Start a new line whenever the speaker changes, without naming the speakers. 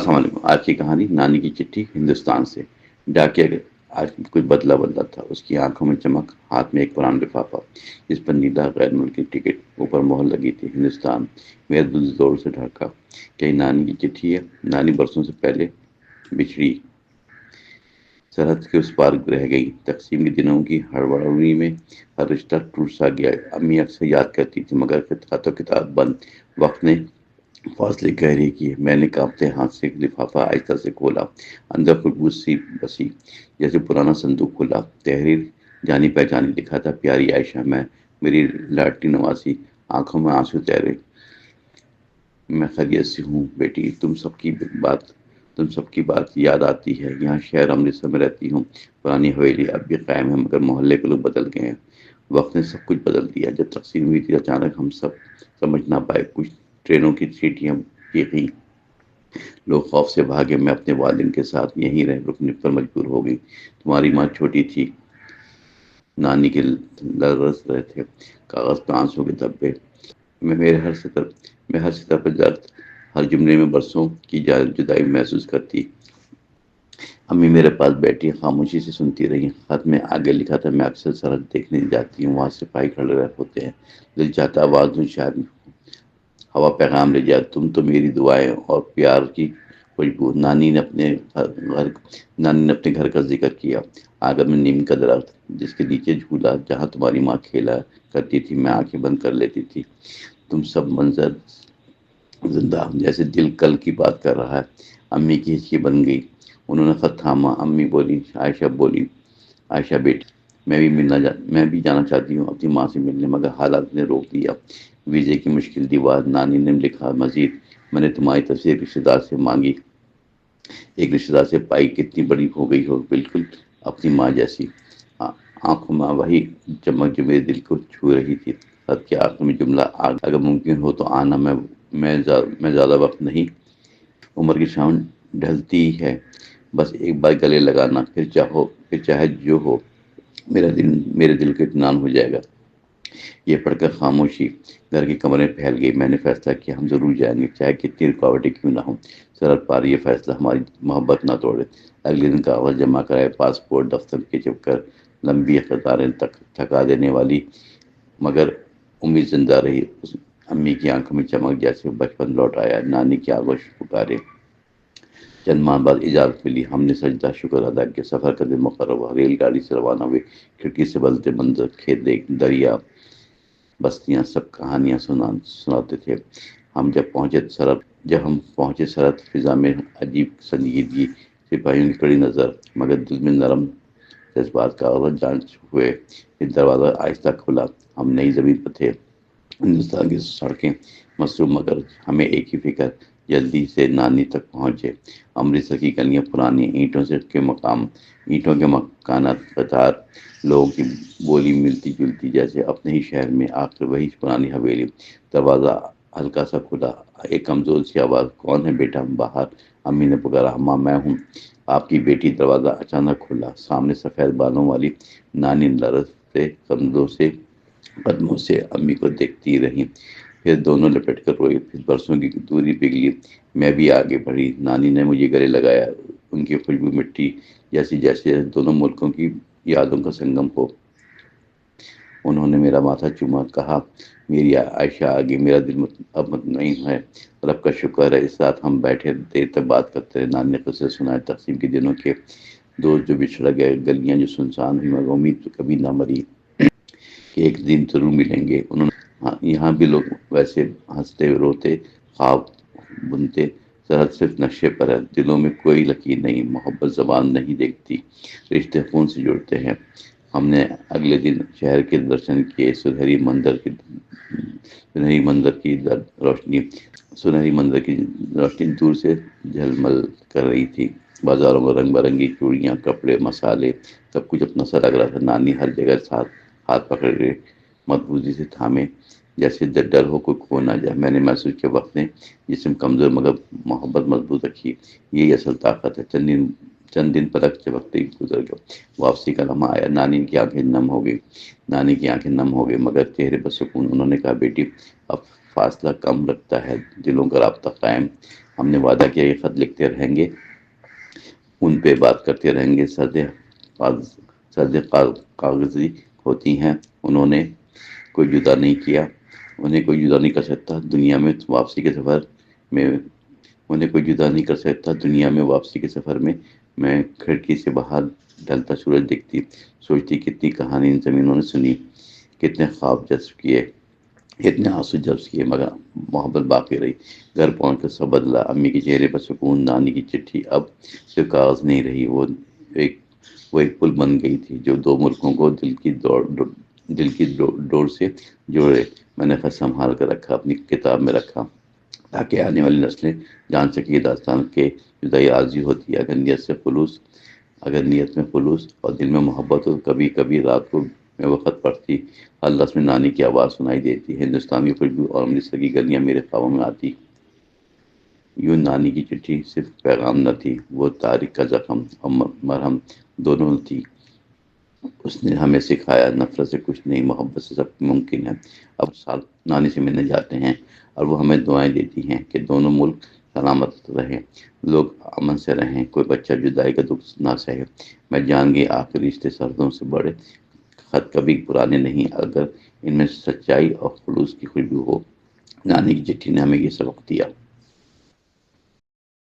السلام علیکم۔ آج کی کہانی نانی کی چٹھی ہندوستان سے۔ ڈاکیا آج کچھ بدلا بدلا تھا، اس کی آنکھوں میں چمک، ہاتھ میں ایک پرانا لفافہ جس پر نیلا غیر ملکی ٹکٹ، اوپر مہر لگی تھی ہندوستان۔ میرا دل زور سے دھڑکا، کہیں نانی کی چٹھی ہے؟ نانی برسوں سے پہلے بچھڑی، سرحد کے اس پار رہ گئی۔ تقسیم کے دنوں کی ہڑبڑاہٹی میں ہر رشتہ ٹوٹ سا گیا۔ امی اکثر یاد کرتی تھی، مگر ہاتھوں کتاب بند، وقت نے فاصلے گہرے کیے۔ میں نے کانپتے ہاتھ سے لفافہ آہستہ سے کھولا، اندر خوشبو سی بسی جیسے پرانا صندوق کھلا۔ تحریر جانی پہچانی لکھا تھا، پیاری عائشہ، میری لاڈلی نواسی۔ آنکھوں میں آنسو تیرے، میں خیریت سے ہوں بیٹی، تم سب کی بات یاد آتی ہے۔ یہاں شہر امرتسر میں رہتی ہوں، پرانی حویلی اب بھی قائم ہے، مگر محلے کے لوگ بدل گئے ہیں۔ وقت نے سب کچھ بدل دیا۔ جب تقسیم ہوئی تھی اچانک ہم سب سمجھ نہ پائے، کچھ ٹرینوں کی سیٹیاں چیخیں، لوگ خوف سے بھاگے۔ میں اپنے والدین کے ساتھ یہیں رکنے پر مجبور ہو گئی۔ تمہاری ماں چھوٹی تھی، نانی کے لرز رہے تھے کاغذ پہ آنسوں کے دھبے، میں ہر سطح پر درد، ہر جملے میں برسوں کی جدائی محسوس کرتی۔ امی میرے پاس بیٹھی خاموشی سے سنتی رہی۔ خط میں آگے لکھا تھا، میں اکثر سرحد دیکھنے جاتی ہوں، وہاں سپاہی کھڑے ہوتے ہیں، دل چاہتا آواز دوں، شاید ہوا پیغام لے جائے۔ تم تو میری دعائیں اور پیار کی خوشبو۔ نانی نے اپنے گھر کا ذکر کیا، آنگن میں نیم کا درخت، جس کے نیچے جھولا جہاں تمہاری ماں کھیلا کرتی تھی۔ میں آنکھیں بند کر لیتی تھی، تم سب منظر زندہ، جیسے دل کل کی بات کر رہا ہے۔ امی کی ہچکی بن گئی، انہوں نے خط تھاما۔ امی بولی، عائشہ بیٹی، میں بھی جانا چاہتی ہوں اپنی ماں سے ملنے، مگر حالات نے روک دیا۔ ویزے کی مشکل دیوار۔ نانی نے لکھا مزید، میں نے تمہاری تصویر رشتے دار سے مانگی، ایک رشتے دار سے پائی، کتنی بڑی ہو گئی ہو، بالکل اپنی ماں جیسی۔ آنکھوں میں وہی چمک جو میرے دل کو چھو رہی تھی۔ خط کے آخر میں جملہ، اگر ممکن ہو تو آنا، میں زیادہ وقت نہیں، عمر کی شام ڈھلتی ہے، بس ایک بار گلے لگانا، پھر چاہے جو ہو، میرے دل کو اطمینان ہو جائے گا۔ یہ پڑھ کر خاموشی گھر کے کمرے میں پھیل گئی۔ میں نے فیصلہ کیا، ہم ضرور جائیں گے، چاہے کتنی رکاوٹیں کیوں نہ ہوں۔ سرحد پار یہ فیصلہ ہماری محبت نہ توڑے۔ اگلے دن کاغذ جمع کرائے، پاسپورٹ دفتر کے چکر، لمبی قطاریں، تھکا دینے والی، مگر امید زندہ رہی۔ امی کی آنکھوں میں چمک، جیسے بچپن لوٹ آیا۔ نانی کی آگوش پکارے۔ چند ماہ بعد اجازت ملی، ہم نے سجدہ شکر ادا کیا۔ سفر کا دن مقرر ہوا، ریل گاڑی سے روانہ ہوئے۔ کھڑکی سے بدلتے منظر، کھیت، دریا، بستیاں، سب کہانیاں سناتے تھے۔ جب ہم پہنچے سرحد، فضا میں عجیب سنجیدگی، سپاہیوں کی کڑی نظر، مگر دل میں نرم جذبات۔ کاغذ جانچ ہوئے، پھر دروازہ آہستہ کھلا۔ ہم نئی زمین پر تھے، ہندوستان کی سڑکیں مصروف، مگر ہمیں ایک ہی فکر، جلدی سے نانی تک پہنچے۔ امرتسر کی گلیاں پرانی، اینٹوں کے مکانات، قطار، لوگوں کی بولی ملتی جلتی جیسے اپنے ہی شہر میں۔ آخر وہی پرانی حویلی، دروازہ ہلکا سا کھلا، ایک کمزور سی آواز، کون ہے بیٹا باہر؟ امی نے پکارا، ماں میں ہوں، آپ کی بیٹی۔ دروازہ اچانک کھلا، سامنے سفید بالوں والی نانی لرزتے قدموں سے امی کو دیکھتی رہی، پھر دونوں لپٹ کر روئی۔ پھر برسوں کی دوری پگھلی، میں بھی آگے بڑھی۔ نانی نے مجھے گلے لگایا، ان کی خوشبو مٹی جیسے دونوں ملکوں کی یادوں کا سنگم ہو۔ انہوں نے میرا ماتھا چوما، کہا، میری عائشہ آ گئی۔ میرا دل اب مطمئن ہے، رب کا شکر ہے۔ اس رات ہم بیٹھے دیر تک بات کرتے رہے۔ نانی نے قصے سنائے، تقسیم کے دنوں کے، دوست جو بچھڑ گئے، گلیاں جو سنسان ہوئی، مگر امید تو کبھی نہ مری کہ ایک دن ضرور ملیں گے۔ یہاں بھی لوگ ویسے ہنستے روتے، خواب بنتے، سرحد صرف نقشے پر ہے، دلوں میں کوئی لکیر نہیں۔ محبت زبان نہیں دیکھتی، رشتے خون سے جڑتے ہیں۔ ہم نے اگلے دن شہر کے درشن کیے۔ سنہری مندر کی روشنی دور سے جھلمل کر رہی تھی۔ بازاروں میں رنگ برنگی چوڑیاں، کپڑے، مسالے، سب کچھ اپنا سا لگ رہا تھا۔ نانی ہر جگہ ہاتھ پکڑے مضبوطی سے تھامے، جیسے ڈر ہو کوئی کھو نہ جائے۔ میں نے محسوس کیا، وقت نے جسم کمزور مگر محبت مضبوط رکھی، یہی اصل طاقت ہے۔ چند دن پلک جھپکتے ہی گزر گئے۔ واپسی کا لمحہ آیا، نانی کی آنکھیں نم ہو گئی، مگر چہرے پر سکون۔ انہوں نے کہا، بیٹی اب فاصلہ کم لگتا ہے، دلوں کا رابطہ قائم ہم نے وعدہ کیا یہ خط لکھتے رہیں گے، ان پہ بات کرتے رہیں گے. سرد کاغذی ہوتی ہیں. انہوں نے کوئی جدا نہیں کیا، انہیں کوئی جدا نہیں کر سکتا دنیا میں واپسی کے سفر میں. انہیں کوئی جدا نہیں کر سکتا دنیا میں واپسی کے سفر میں. میں کھڑکی سے باہر ڈھلتا سورج دیکھتی، سوچتی کتنی کہانی ان زمینوں نے سنی، کتنے خواب جذب کیے، اتنے آنسو جذب کیے، مگر محبت باقی رہی. گھر پہنچ کر سب بدلا. امی کے چہرے پر سکون، نانی کی چٹھی اب صرف کاغذ نہیں رہی، ایک وہ ایک پل بن گئی تھی جو دو ملکوں کو دل کی ڈور سے جوڑے. میں نے خط سنبھال کر رکھا، اپنی کتاب میں رکھا، تاکہ آنے والی نسلیں جان سکے یہ داستان کے جدائی عارضی ہوتی ہے. اگر نیت میں خلوص اور دل میں محبت ہو. کبھی کبھی رات کو میں وقت پڑتی، ہر لفظ میں نانی کی آواز سنائی دیتی، ہندوستان کی خوشبو اور امرتسر کی گلیاں میرے خوابوں میں آتی. یوں نانی کی چٹھی صرف پیغام نہ تھی، وہ تاریخ کا زخم اور مرہم دونوں تھی. اس نے ہمیں سکھایا نفرت سے کچھ نہیں، محبت سے سب ممکن ہے. اب سال نانی سے ملنے جاتے ہیں اور وہ ہمیں دعائیں دیتی ہیں کہ دونوں ملک سلامت رہیں، لوگ امن سے رہیں، کوئی بچہ جدائی کا دکھ نہ سہے. میں جان گئی آخری رشتے سردوں سے بڑے. خط کبھی پرانے نہیں اگر ان میں سچائی اور خلوص کی خوشبو ہو. نانی کی چٹھی نے ہمیں یہ سبق دیا.